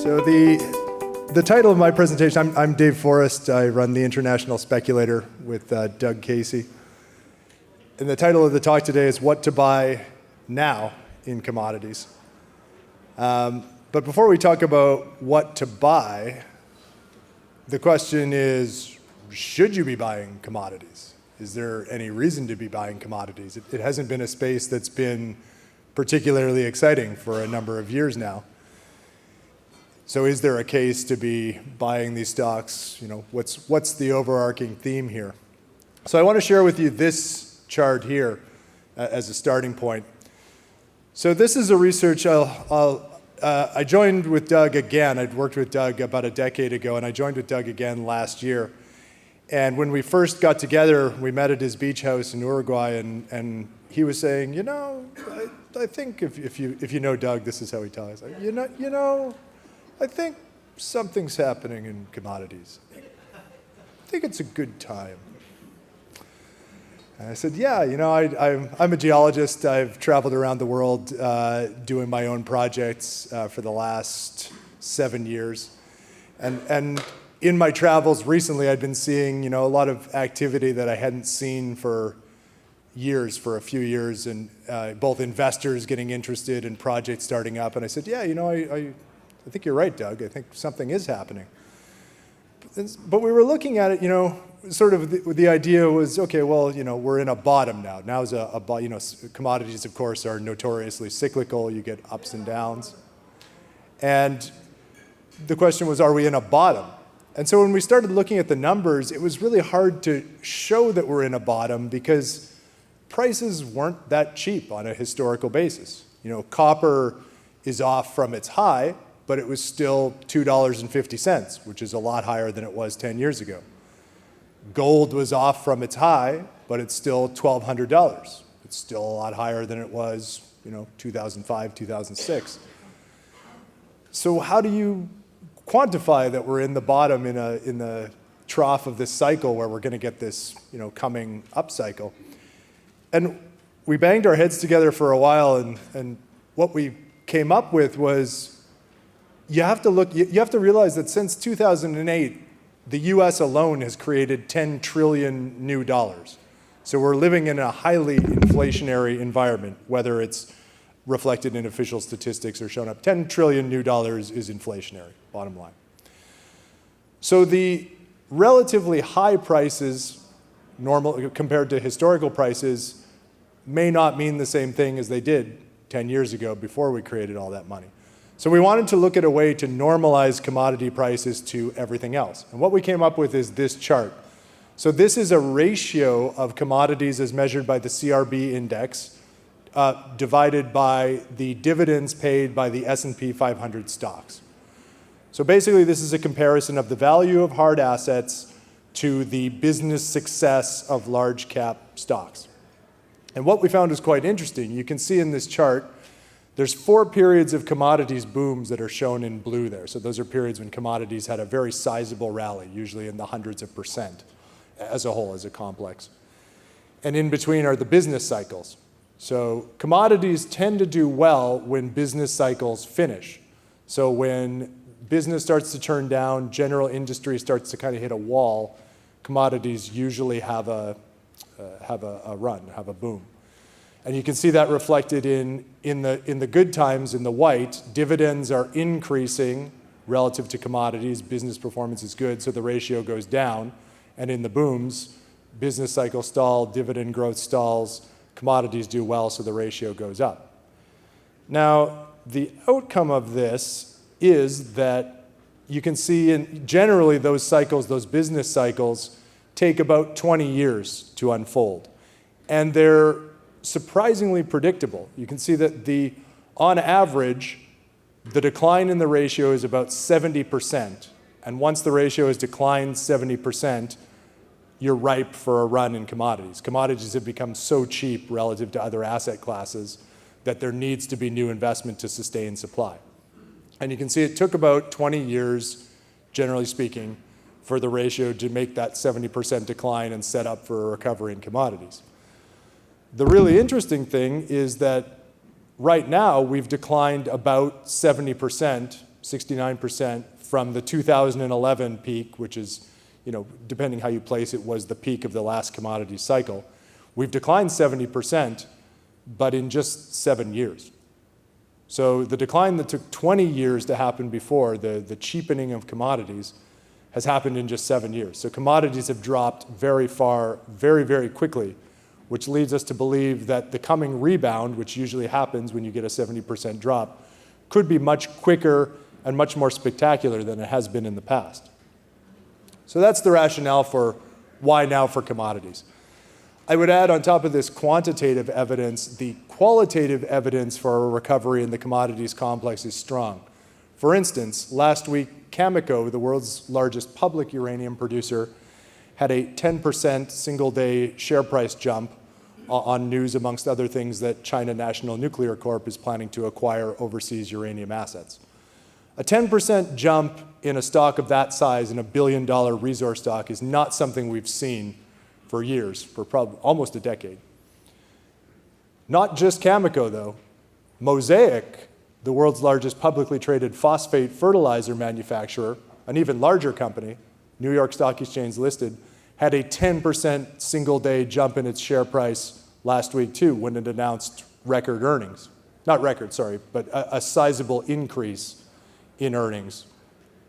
So the title of my presentation, I'm Dave Forrest. I run the International Speculator with Doug Casey. And the title of the talk today is What to Buy Now in Commodities. But before we talk about what to buy, the question is, should you be buying commodities? Is there any reason to be buying commodities? It hasn't been a space that's been particularly exciting for a number of years now. So is there a case to be buying these stocks? You know, what's the overarching theme here? So I want to share with you this chart here as a starting point. So this is a research I joined with Doug again. I'd worked with Doug about a decade ago, and I joined with Doug again last year. And when we first got together, we met at his beach house in Uruguay, and he was saying, you know, I think if you know Doug, this is how he talks. You know, I think something's happening in commodities. I think it's a good time. And I said, yeah, you know, I'm a geologist. I've traveled around the world doing my own projects for the last 7 years. And in my travels recently, I've been seeing, you know, a lot of activity that I hadn't seen for years, for a few years, and both investors getting interested in projects starting up. And I said, yeah, you know, I think you're right, Doug. I think something is happening. But we were looking at it, you know, sort of the idea was, okay, well, you know, we're in a bottom now. Now's you know, commodities, of course, are notoriously cyclical. You get ups and downs. And the question was, are we in a bottom? And so when we started looking at the numbers, it was really hard to show that we're in a bottom because prices weren't that cheap on a historical basis. You know, copper is off from its high, but it was still $2.50, which is a lot higher than it was 10 years ago. Gold was off from its high, but it's still $1,200. It's still a lot higher than it was, you know, 2005, 2006. So how do you quantify that we're in the bottom in the trough of this cycle where we're going to get this, you know, coming up cycle? And we banged our heads together for a while, and what we came up with was you have to realize that since 2008, the US alone has created 10 trillion new dollars. So we're living in a highly inflationary environment, whether it's reflected in official statistics or shown up. 10 trillion new dollars is inflationary, bottom line. So the relatively high prices, normal compared to historical prices, may not mean the same thing as they did 10 years ago before we created all that money. So we wanted to look at a way to normalize commodity prices to everything else. And what we came up with is this chart. So this is a ratio of commodities as measured by the CRB index divided by the dividends paid by the S&P 500 stocks. So basically this is a comparison of the value of hard assets to the business success of large cap stocks. And what we found was quite interesting. You can see in this chart there's 4 periods of commodities booms that are shown in blue there. So those are periods when commodities had a very sizable rally, usually in the hundreds of percent as a whole, as a complex. And in between are the business cycles. So commodities tend to do well when business cycles finish. So when business starts to turn down, general industry starts to kind of hit a wall, commodities usually have a boom. And you can see that reflected in the good times in the white. Dividends are increasing relative to commodities. Business performance is good, so the ratio goes down. And in the booms, business cycle stall, dividend growth stalls, commodities do well, so the ratio goes up. Now, the outcome of this is that you can see generally those cycles, those business cycles, take about 20 years to unfold. And they're surprisingly predictable. You can see that on average, the decline in the ratio is about 70%. And once the ratio has declined 70%, you're ripe for a run in commodities. Commodities have become so cheap relative to other asset classes that there needs to be new investment to sustain supply. And you can see it took about 20 years, generally speaking, for the ratio to make that 70% decline and set up for a recovery in commodities. The really interesting thing is that right now we've declined about 70% 69% from the 2011 peak, which is, depending how you place it, was the peak of the last commodity cycle. We've declined 70%, but in just 7 years. So the decline that took 20 years to happen before, the cheapening of commodities, has happened in just 7 years. So commodities have dropped very far, very, very quickly, which leads us to believe that the coming rebound, which usually happens when you get a 70% drop, could be much quicker and much more spectacular than it has been in the past. So that's the rationale for why now for commodities. I would add on top of this quantitative evidence, the qualitative evidence for a recovery in the commodities complex is strong. For instance, last week, Cameco, the world's largest public uranium producer, had a 10% single-day share price jump on news, amongst other things, that China National Nuclear Corp is planning to acquire overseas uranium assets. A 10% jump in a stock of that size, in a billion-dollar resource stock, is not something we've seen for years, for probably almost a decade. Not just Cameco, though. Mosaic, the world's largest publicly traded phosphate fertilizer manufacturer, an even larger company, New York Stock Exchange listed, had a 10% single-day jump in its share price last week, too, when it announced record earnings. Not record, sorry, but a sizable increase in earnings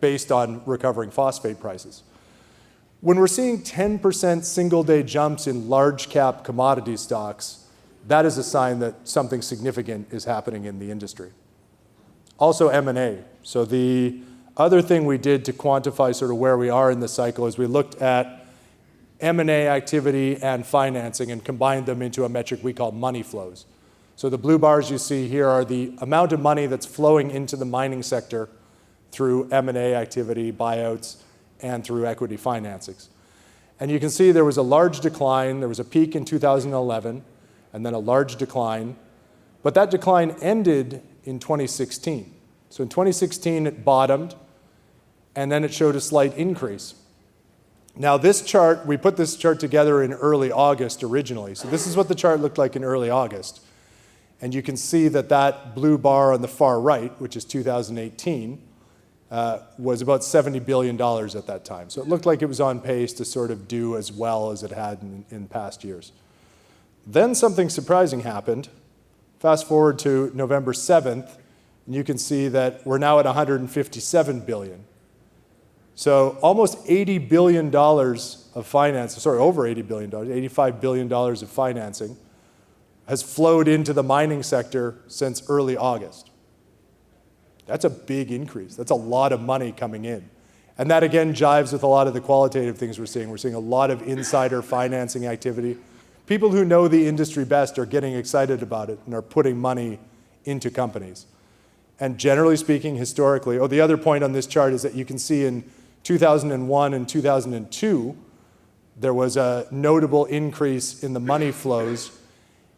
based on recovering phosphate prices. When we're seeing 10% single-day jumps in large-cap commodity stocks, that is a sign that something significant is happening in the industry. Also M&A. So the other thing we did to quantify sort of where we are in the cycle is we looked at M&A activity and financing and combined them into a metric we call money flows. So the blue bars you see here are the amount of money that's flowing into the mining sector through M&A activity, buyouts, and through equity financings. And you can see there was a large decline. There was a peak in 2011, and then a large decline. But that decline ended in 2016. So in 2016, it bottomed, and then it showed a slight increase. Now this chart, we put this chart together in early August originally. So this is what the chart looked like in early August. And you can see that that blue bar on the far right, which is 2018, was about $70 billion at that time. So it looked like it was on pace to sort of do as well as it had in past years. Then something surprising happened. Fast forward to November 7th, and you can see that we're now at $157 billion. So almost $80 billion of finance, sorry, over $80 billion, $85 billion of financing has flowed into the mining sector since early August. That's a big increase. That's a lot of money coming in. And that again jives with a lot of the qualitative things we're seeing. We're seeing a lot of insider financing activity. People who know the industry best are getting excited about it and are putting money into companies. And generally speaking, historically, the other point on this chart is that you can see in 2001 and 2002, there was a notable increase in the money flows,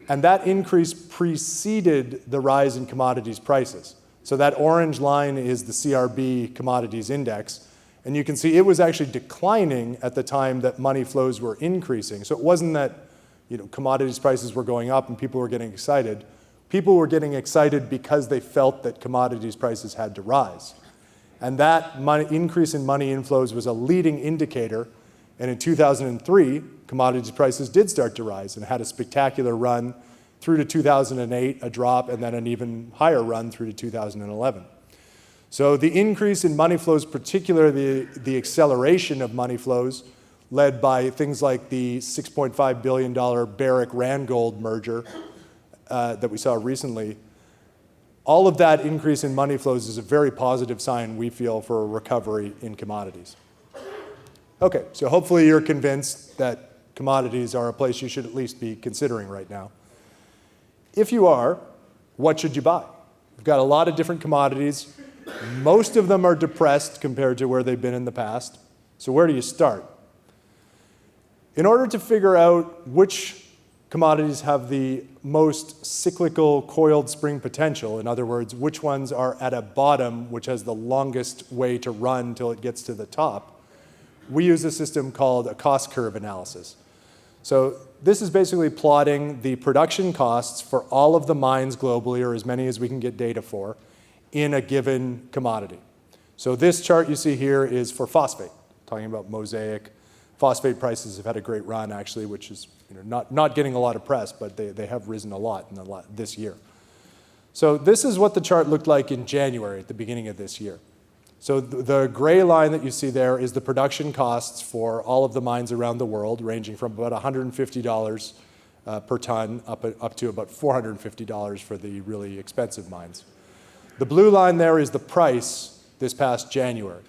and that increase preceded the rise in commodities prices. So that orange line is the CRB commodities index, and you can see it was actually declining at the time that money flows were increasing. So it wasn't that commodities prices were going up and people were getting excited. People were getting excited because they felt that commodities prices had to rise. And that increase in money inflows was a leading indicator. And in 2003, commodities prices did start to rise and had a spectacular run through to 2008, a drop, and then an even higher run through to 2011. So the increase in money flows, particularly the acceleration of money flows, led by things like the $6.5 billion Barrick-Randgold merger that we saw recently, all of that increase in money flows is a very positive sign, we feel, for a recovery in commodities. Okay, so hopefully you're convinced that commodities are a place you should at least be considering right now. If you are, what should you buy? We've got a lot of different commodities. Most of them are depressed compared to where they've been in the past. So where do you start? In order to figure out which commodities have the most cyclical coiled spring potential, in other words, which ones are at a bottom which has the longest way to run till it gets to the top, we use a system called a cost curve analysis. So this is basically plotting the production costs for all of the mines globally, or as many as we can get data for, in a given commodity. So this chart you see here is for phosphate, talking about Mosaic. Phosphate prices have had a great run, actually, which is not getting a lot of press, but they have risen a lot in this year. So this is what the chart looked like in January, at the beginning of this year. So the gray line that you see there is the production costs for all of the mines around the world, ranging from about $150 per ton up to about $450 for the really expensive mines. The blue line there is the price this past January.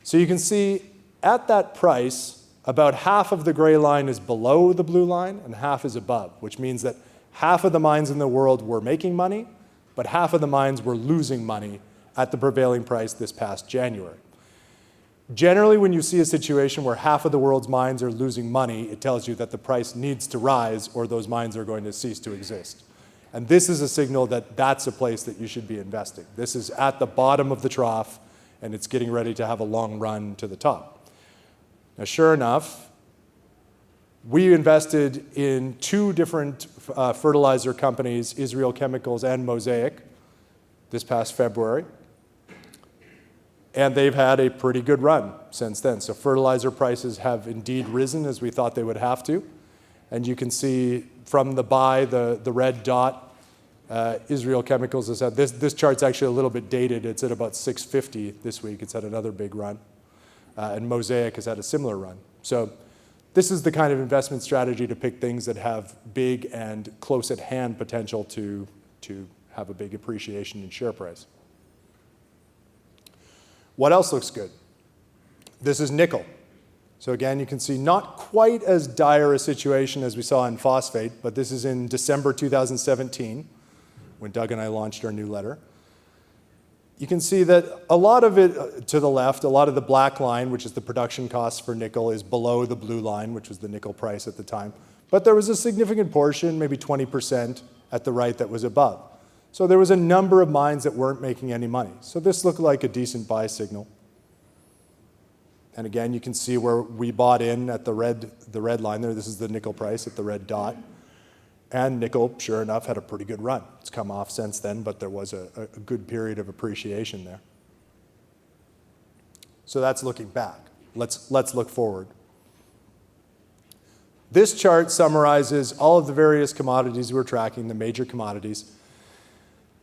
So you can see at that price, about half of the gray line is below the blue line and half is above, which means that half of the mines in the world were making money, but half of the mines were losing money at the prevailing price this past January. Generally, when you see a situation where half of the world's mines are losing money, it tells you that the price needs to rise or those mines are going to cease to exist. And this is a signal that that's a place that you should be investing. This is at the bottom of the trough, and it's getting ready to have a long run to the top. Now, sure enough, we invested in two different fertilizer companies, Israel Chemicals and Mosaic, this past February. And they've had a pretty good run since then. So fertilizer prices have indeed risen as we thought they would have to. And you can see from the buy, the red dot, Israel Chemicals has had, this chart's actually a little bit dated. It's at about 650 this week. It's had another big run. And Mosaic has had a similar run. So this is the kind of investment strategy to pick things that have big and close at hand potential to have a big appreciation in share price. What else looks good? This is nickel. So again, you can see not quite as dire a situation as we saw in phosphate, but this is in December 2017, when Doug and I launched our newsletter. You can see that a lot of it to the left, a lot of the black line, which is the production costs for nickel, is below the blue line, which was the nickel price at the time. But there was a significant portion, maybe 20% at the right, that was above. So there was a number of mines that weren't making any money. So this looked like a decent buy signal. And again, you can see where we bought in at the red line there. This is the nickel price at the red dot. And nickel, sure enough, had a pretty good run. It's come off since then, but there was a good period of appreciation there. So that's looking back. Let's look forward. This chart summarizes all of the various commodities we're tracking, the major commodities.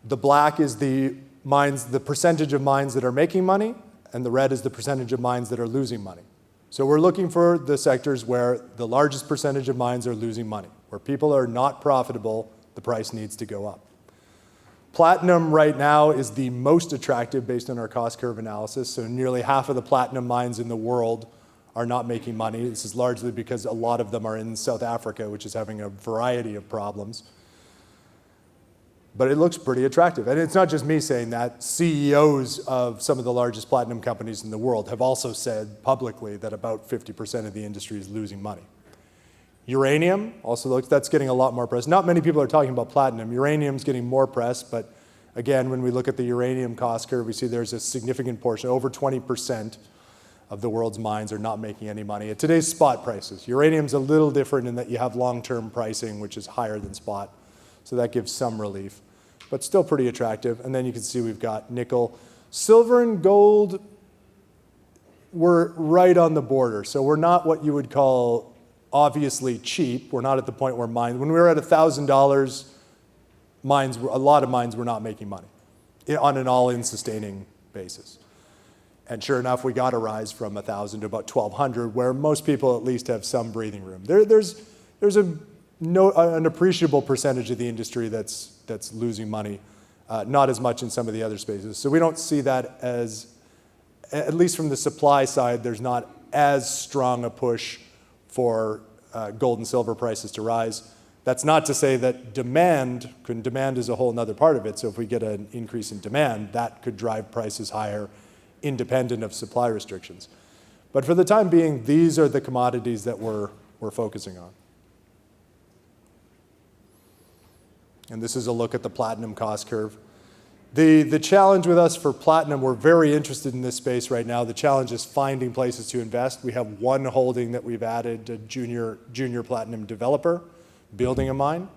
The black is the percentage of mines that are making money, and the red is the percentage of mines that are losing money. So we're looking for the sectors where the largest percentage of mines are losing money. Where people are not profitable, the price needs to go up. Platinum right now is the most attractive based on our cost curve analysis. So nearly half of the platinum mines in the world are not making money. This is largely because a lot of them are in South Africa, which is having a variety of problems. But it looks pretty attractive. And it's not just me saying that. CEOs of some of the largest platinum companies in the world have also said publicly that about 50% of the industry is losing money. Uranium also looks, that's getting a lot more press. Not many people are talking about platinum. Uranium's getting more press, but again, when we look at the uranium cost curve, we see there's a significant portion, over 20% of the world's mines are not making any money at today's spot prices. Uranium's a little different in that you have long-term pricing, which is higher than spot, so that gives some relief, but still pretty attractive. And then you can see we've got nickel. Silver and gold, we're right on the border, so we're not what you would call obviously cheap. We're not at the point where mines, when we were at $1,000, a lot of mines were not making money on an all-in sustaining basis. And sure enough, we got a rise from 1,000 to about 1,200, where most people at least have some breathing room. There's an appreciable percentage of the industry that's losing money, not as much in some of the other spaces. So we don't see that as, at least from the supply side, there's not as strong a push for gold and silver prices to rise. That's not to say that demand is a whole other part of it. So if we get an increase in demand, that could drive prices higher independent of supply restrictions. But for the time being, these are the commodities that we're focusing on. And this is a look at the platinum cost curve. The challenge with us for platinum, we're very interested in this space right now. The challenge is finding places to invest. We have one holding that we've added, a junior platinum developer, building a mine.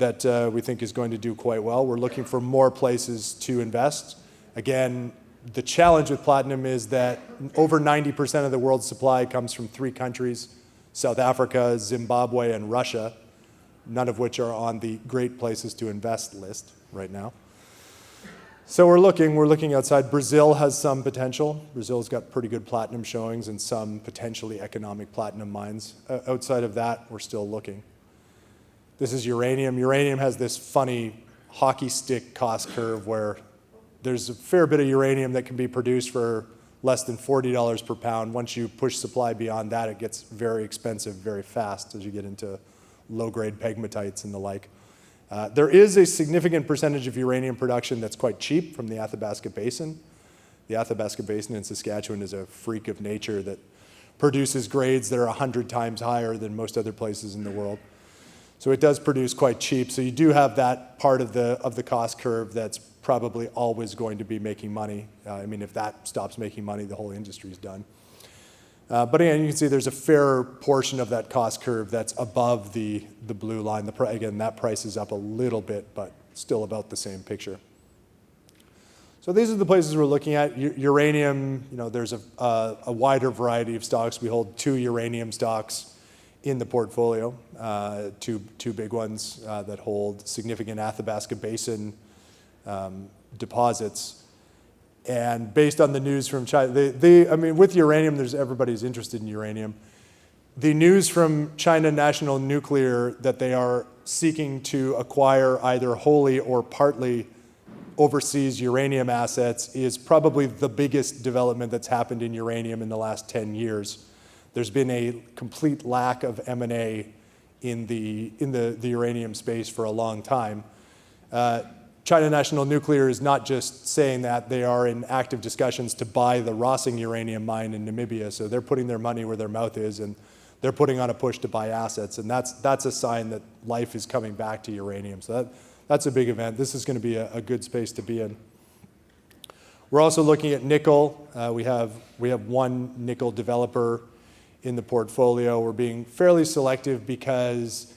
that we think is going to do quite well. We're looking for more places to invest. Again, the challenge with platinum is that over 90% of the world's supply comes from 3 countries, South Africa, Zimbabwe, and Russia, none of which are on the great places to invest list right now. So we're looking outside. Brazil has some potential. Brazil's got pretty good platinum showings and some potentially economic platinum mines. Outside of that, we're still looking. This is uranium. Uranium has this funny hockey stick cost curve where there's a fair bit of uranium that can be produced for less than $40 per pound. Once you push supply beyond that, it gets very expensive very fast as you get into low-grade pegmatites and the like. There is a significant percentage of uranium production that's quite cheap from the Athabasca Basin. The Athabasca Basin in Saskatchewan is a freak of nature that produces grades that are 100 times higher than most other places in the world. So it does produce quite cheap. So you do have that part of the cost curve that's probably always going to be making money. I mean, if that stops making money, the whole industry's done. But again, you can see there's a fair portion of that cost curve that's above the blue line. Again, that price is up a little bit, but still about the same picture. So these are the places we're looking at. Uranium, there's a wider variety of stocks. We hold 2 uranium stocks in the portfolio, two big ones that hold significant Athabasca Basin deposits. And based on the news from China, with uranium, everybody's interested in uranium. The news from China National Nuclear that they are seeking to acquire either wholly or partly overseas uranium assets is probably the biggest development that's happened in uranium in the last 10 years. There's been a complete lack of M&A in the uranium space for a long time. China National Nuclear is not just saying that, they are in active discussions to buy the Rossing uranium mine in Namibia, so they're putting their money where their mouth is, and they're putting on a push to buy assets, and that's a sign that life is coming back to uranium. So that's a big event. This is going to be a good space to be in. We're also looking at nickel. We have one nickel developer in the portfolio. We're being fairly selective because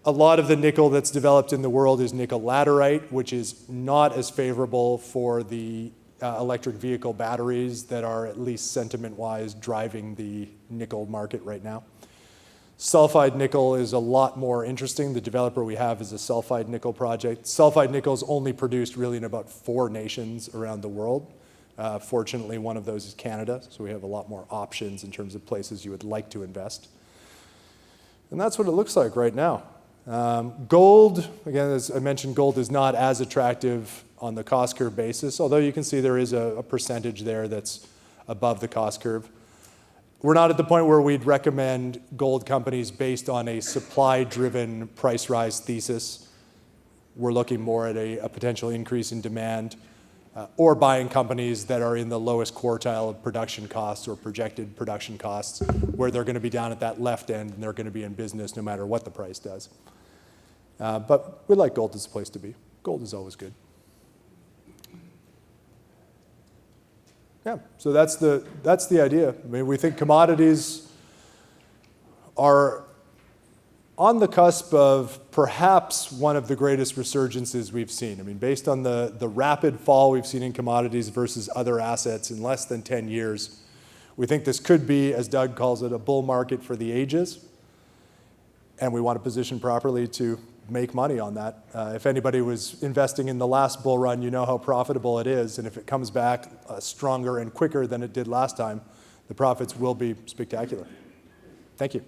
a lot of the nickel that's developed in the world is nickel laterite, which is not as favorable for the electric vehicle batteries that are, at least sentiment-wise, driving the nickel market right now. Sulfide nickel is a lot more interesting. The developer we have is a sulfide nickel project. Sulfide nickel is only produced really in about 4 nations around the world. Fortunately, one of those is Canada, so we have a lot more options in terms of places you would like to invest. And that's what it looks like right now. Gold, again, as I mentioned, gold is not as attractive on the cost curve basis, although you can see there is a percentage there that's above the cost curve. We're not at the point where we'd recommend gold companies based on a supply-driven price rise thesis. We're looking more at a potential increase in demand, or buying companies that are in the lowest quartile of production costs or projected production costs, where they're going to be down at that left end and they're going to be in business no matter what the price does. But we like gold as a place to be. Gold is always good. Yeah, so that's the idea. I mean, we think commodities are on the cusp of perhaps one of the greatest resurgences we've seen. I mean, based on the rapid fall we've seen in commodities versus other assets in less than 10 years, we think this could be, as Doug calls it, a bull market for the ages. And we want to position properly to make money on that. If anybody was investing in the last bull run, you know how profitable it is. And if it comes back stronger and quicker than it did last time, the profits will be spectacular. Thank you.